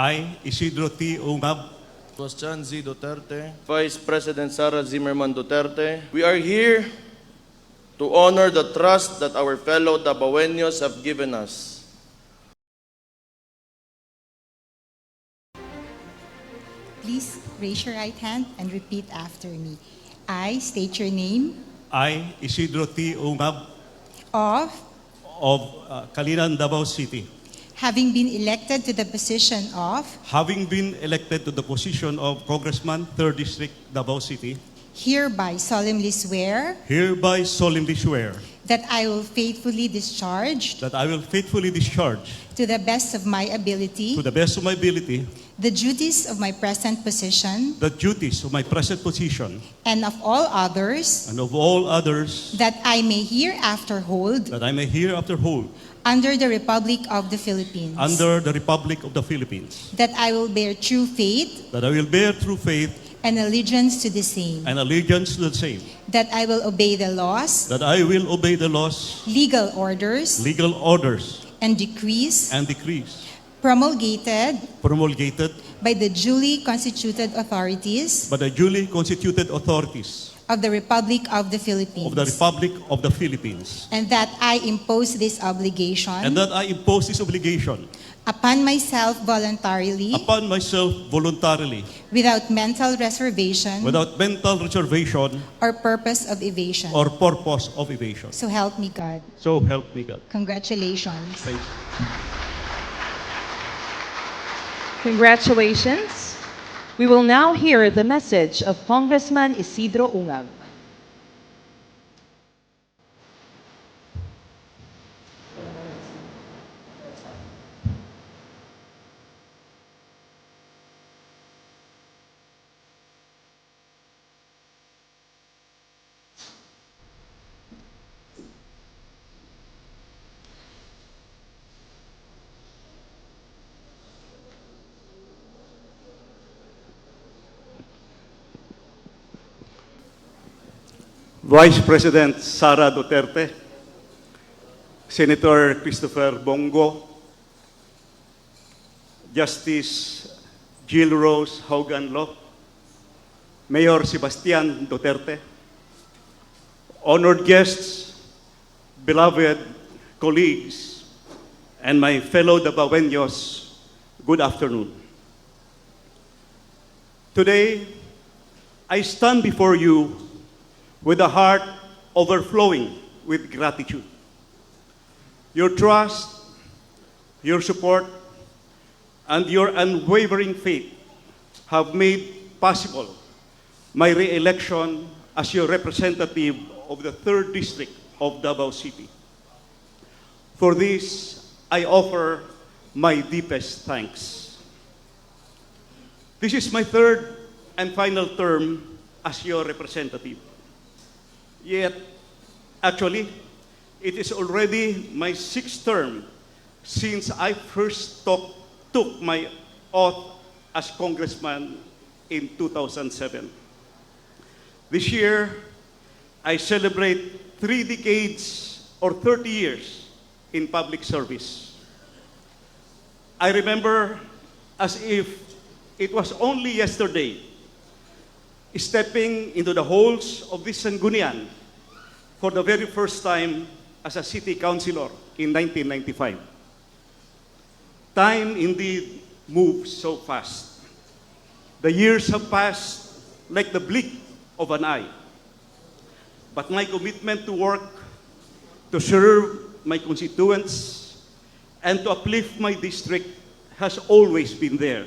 I, Isidro T. Ungab, Sebastian Z. Duterte, Vice President Sara Zimmerman Duterte. We are here to honor the trust that our fellow Dabawenyos have given us. Please raise your right hand and repeat after me. I state your name I, Isidro T. Ungab of of Kalinan, Davao City, having been elected to the position of having been elected to the position of Congressman, 3rd District, Davao City, hereby solemnly swear hereby solemnly swear that I will faithfully discharge that I will faithfully discharge to the best of my ability to the best of my ability the duties of my present position the duties of my present position and of all others and of all others that I may hereafter hold that I may hereafter hold under the Republic of the Philippines. under the Republic of the Philippines, That I will bear true faith that I will bear true faith and allegiance to the same. and allegiance to the same, That I will obey the laws, that I will obey the laws, legal orders, legal orders, and decrees and decrees promulgated promulgated by the duly constituted authorities by the duly constituted authorities of the Republic of the Philippines. of the Republic of the Philippines, And that I impose this obligation and that I impose this obligation upon myself voluntarily upon myself voluntarily, without mental reservation without mental reservation or purpose of evasion. or purpose of evasion. So help me God. So help me God. Congratulations. Thank you. Congratulations. We will now hear the message of Congressman Isidro Ungab. Vice President Sara Duterte, Senator Christopher Bongo, Justice Jill Rose Hogan-Lo, Mayor Sebastian Duterte, honored guests, beloved colleagues, and my fellow Dabawenyos, good afternoon. Today, I stand before you with a heart overflowing with gratitude. Your trust, your support, and your unwavering faith have made possible my re-election as your representative of the 3rd District of Davao City. For this, I offer my deepest thanks. This is my 3rd and final term as your representative. Yet, actually, it is already my 6th term since I first took my oath as congressman in 2007. This year, I celebrate 3 decades or 30 years in public service. I remember as if it was only yesterday stepping into the halls of this Sangguniang for the very first time as a city councilor in 1995. Time indeed moves so fast. The years have passed like the blink of an eye. But my commitment to work, to serve my constituents, and to uplift my district has always been there.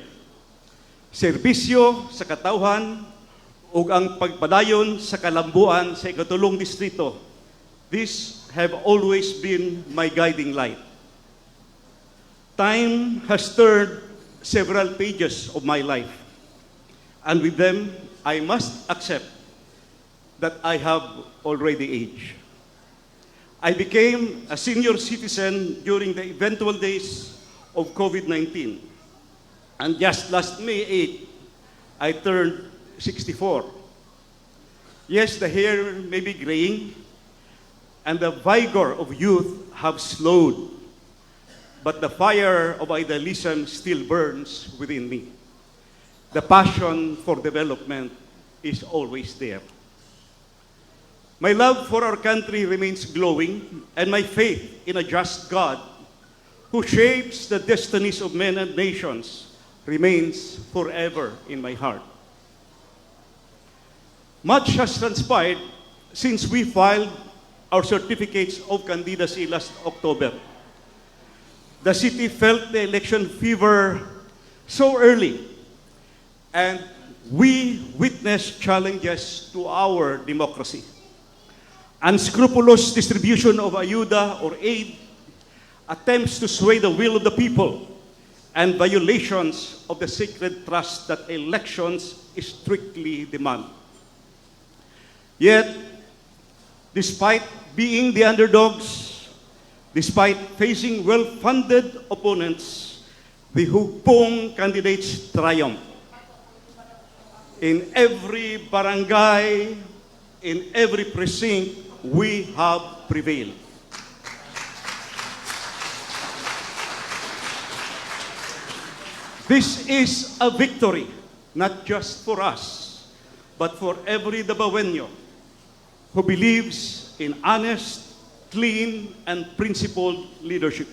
Serbisyo sa katawhan, ug ang pagpadayon sa kalambuan sa ikatulong distrito. These have always been my guiding light. Time has turned several pages of my life, and with them, I must accept that I have already aged. I became a senior citizen during the eventual days of COVID-19, and just last May 8, I turned 64. Yes, the hair may be graying, and the vigor of youth have slowed. but the fire of idealism still burns within me. The passion for development is always there. My love for our country remains glowing, and my faith in a just God who shapes the destinies of men and nations remains forever in my heart. Much has transpired since we filed our certificates of candidacy last October. The city felt the election fever so early, and we witnessed challenges to our democracy. Unscrupulous distribution of ayuda or aid, attempts to sway the will of the people, and violations of the sacred trust that elections strictly demand. Yet, despite being the underdogs, despite facing well-funded opponents, the Hugpong candidates triumphed. In every barangay, in every precinct, we have prevailed. This is a victory, not just for us, but for every Dabawenyo who believes in honest, clean, and principled leadership.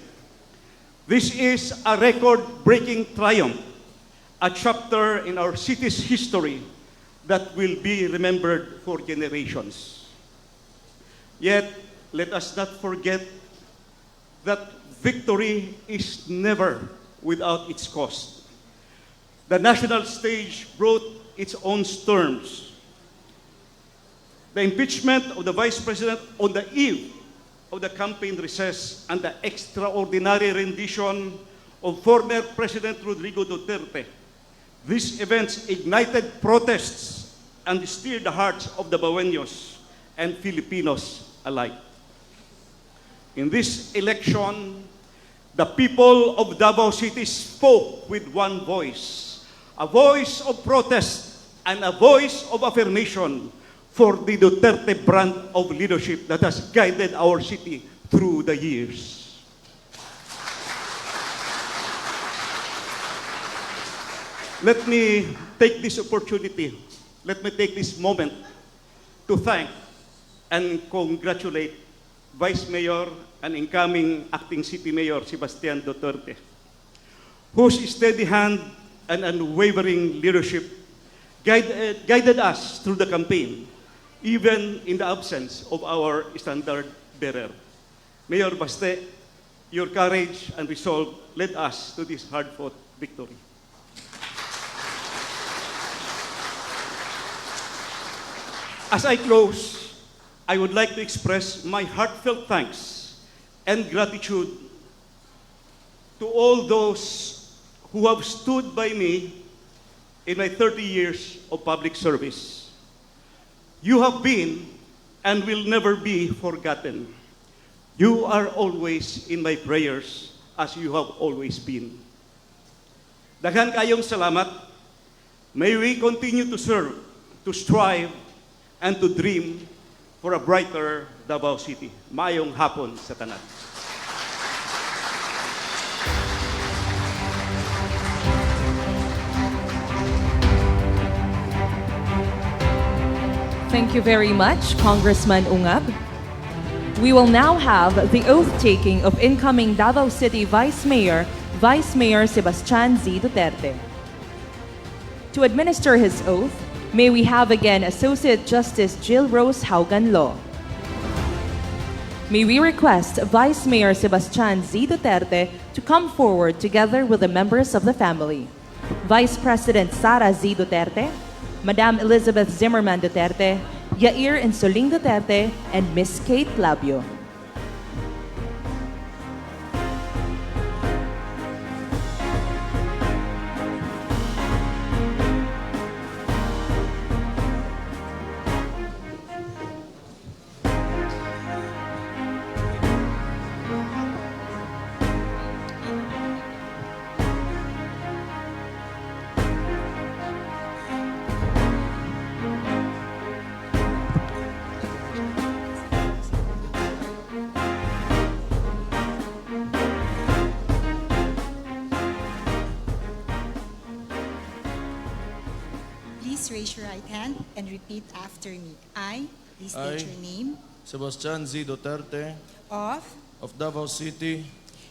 This is a record-breaking triumph, a chapter in our city's history that will be remembered for generations. Yet, let us not forget that victory is never without its cost. The national stage brought its own storms. The impeachment of the Vice President on the eve of the campaign recess and the extraordinary rendition of former President Rodrigo Duterte. These events ignited protests and stirred the hearts of the Dabawenyos and Filipinos alike. In this election, the people of Davao City spoke with one voice, a voice of protest and a voice of affirmation for the Duterte brand of leadership that has guided our city through the years. Let me take this opportunity, let me take this moment to thank and congratulate Vice Mayor and incoming Acting City Mayor Sebastian Duterte, whose steady hand and unwavering leadership guided us through the campaign, even in the absence of our standard bearer. Mayor Baste, your courage and resolve led us to this hard-fought victory. As I close, I would like to express my heartfelt thanks and gratitude to all those who have stood by me in my 30 years of public service. You have been and will never be forgotten. You are always in my prayers as you have always been. Daghan kayong salamat. May we continue to serve, to strive, and to dream for a brighter Davao City. Maayong hapon sa tanan. Thank you very much, Congressman Ungab. We will now have the oath-taking of incoming Davao City Vice Mayor Sebastian Z. Duterte. To administer his oath, may we have again Associate Justice Jill Rose Haugan-Law. May we request Vice Mayor Sebastian Z. Duterte to come forward together with the members of the family. Vice President Sara Z. Duterte, Madam Elizabeth Zimmerman Duterte, Yair Insuling Duterte, and Miss Kate Labio. Please raise your right hand and repeat after me. I, please I, state your name, Sebastian Z. Duterte of of Davao City,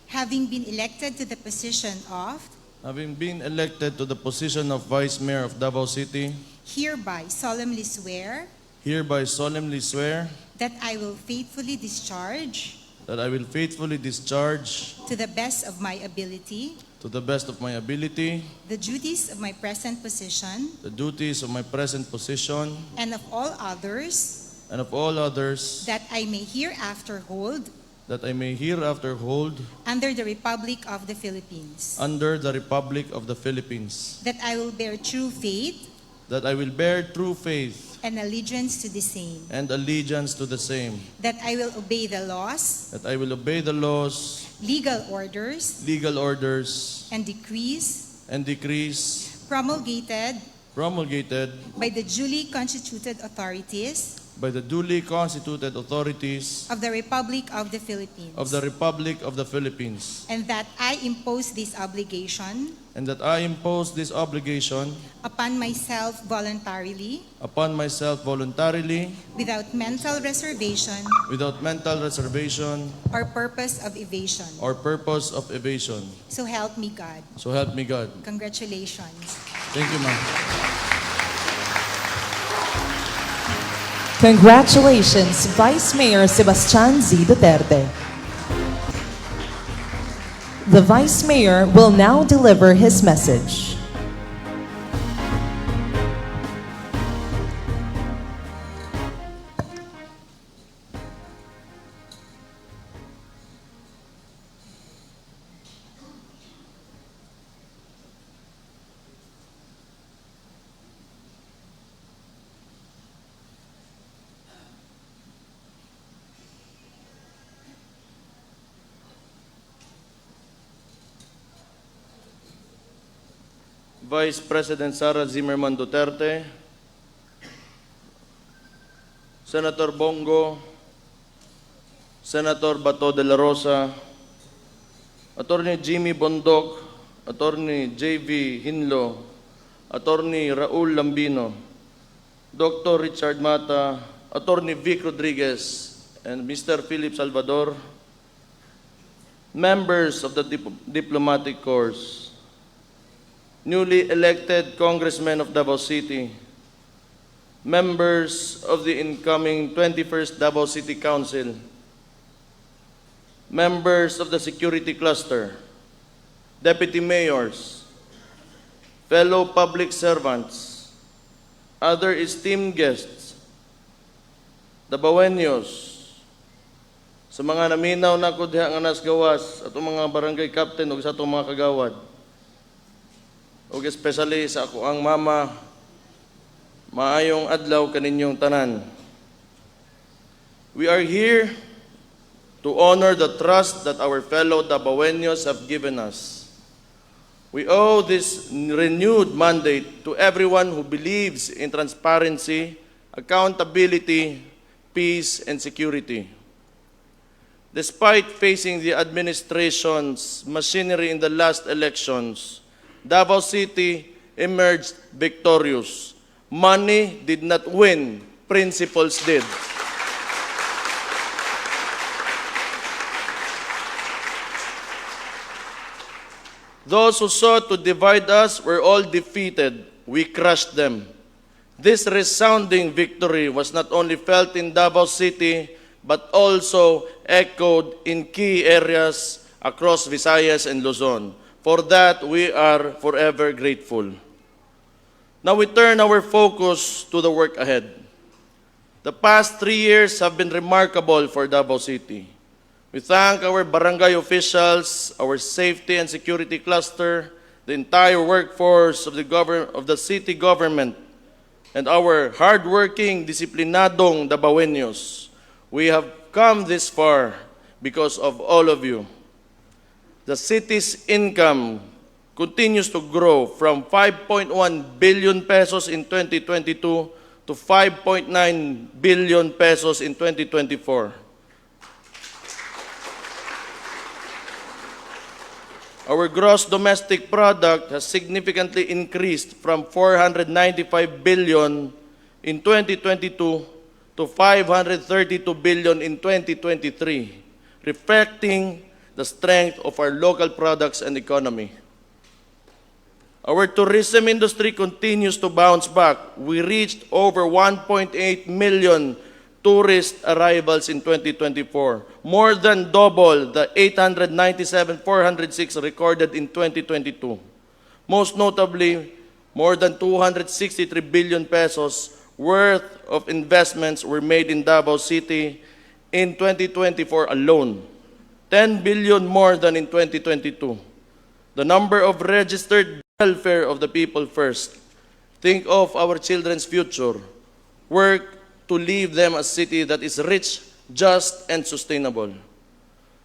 having been elected to the position of, having been elected to the position of Vice Mayor of Davao City, hereby solemnly swear that I will faithfully discharge, that I will faithfully discharge to the best of my ability, to the best of my ability the duties of my present position the duties of my present position and of all others and of all others that I may hereafter hold under the Republic of the Philippines. under the Republic of the Philippines, That I will bear true faith that I will bear true faith and allegiance to the same. and allegiance to the same, That I will obey the laws, that I will obey the laws, legal orders, legal orders, and decrees and decrees promulgated promulgated by the duly constituted authorities by the duly constituted authorities of the Republic of the Philippines. of the Republic of the Philippines, And that I impose this obligation and that I impose this obligation upon myself voluntarily, without mental reservation without mental reservation or purpose of evasion. or purpose of evasion. So help me God. So help me God. Congratulations. Thank you, ma'am. Congratulations, Vice Mayor Sebastian Z. Duterte. The Vice Mayor will now deliver his message. Vice President Sara Zimmerman Duterte, Senator Bongo, Senator Bato de la Rosa, Attorney Jimmy Bondoc, Attorney J.V. Hinlo, Attorney Raul Lambino, Dr. Richard Mata, Attorney Vic Rodriguez, and Mr. Philip Salvador, members of the diplomatic corps, newly elected congressmen of Davao City, members of the incoming 21st Davao City Council, members of the security cluster, deputy mayors, fellow public servants, other esteemed guests, Dabawenyos, sa mga naminaw na ko diha nga nas gawas, atong mga barangay captain ug sa atong mga kagawad, ug especially sa ako ang mama, maayong adlaw kaninyong tanan. We are here to honor the trust that our fellow Dabawenyos have given us. We owe this renewed mandate to everyone who believes in transparency, accountability, peace, and security. Despite facing the administration's machinery in the last elections, Davao City emerged victorious. Money did not win, principles did. Those who sought to divide us were all defeated. We crushed them. This resounding victory was not only felt in Davao City, but also echoed in key areas across Visayas and Luzon. For that, we are forever grateful. Now we turn our focus to the work ahead. The past 3 years have been remarkable for Davao City. We thank our barangay officials, our safety and security cluster, the entire workforce of the city government, and our hardworking, disiplinadong Dabawenyos. We have come this far because of all of you. The city's income continues to grow from 5.1 billion pesos in 2022 to 5.9 billion pesos in 2024. Our gross domestic product has significantly increased from 495 billion in 2022 to 532 billion in 2023, reflecting the strength of our local products and economy. Our tourism industry continues to bounce back. We reached over 1.8 million tourist arrivals in 2024, more than double the 897,406 recorded in 2022. Most notably, more than 263 billion pesos worth of investments were made in Davao City in 2024 alone, 10 billion more than in 2022. The number of registered welfare of the people first. Think of our children's future. Work to leave them a city that is rich, just, and sustainable.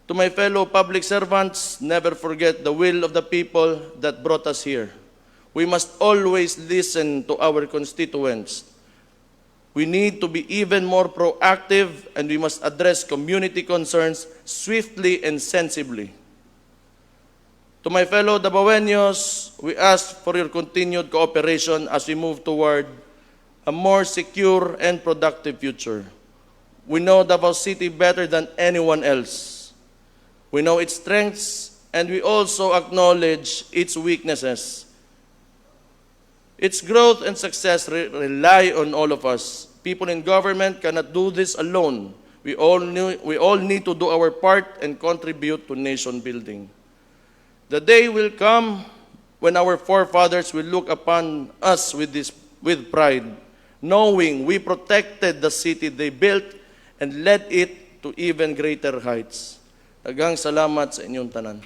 To my fellow public servants, never forget the will of the people that brought us here. We must always listen to our constituents. We need to be even more proactive, and we must address community concerns swiftly and sensibly. To my fellow Dabawenyos, we ask for your continued cooperation as we move toward a more secure and productive future. We know Davao City better than anyone else. We know its strengths, and we also acknowledge its weaknesses. Its growth and success rely on all of us. People in government cannot do this alone. We all need to do our part and contribute to nation building. The day will come when our forefathers will look upon us with pride, knowing we protected the city they built and led it to even greater heights. Daghang salamat sa inyong tanan.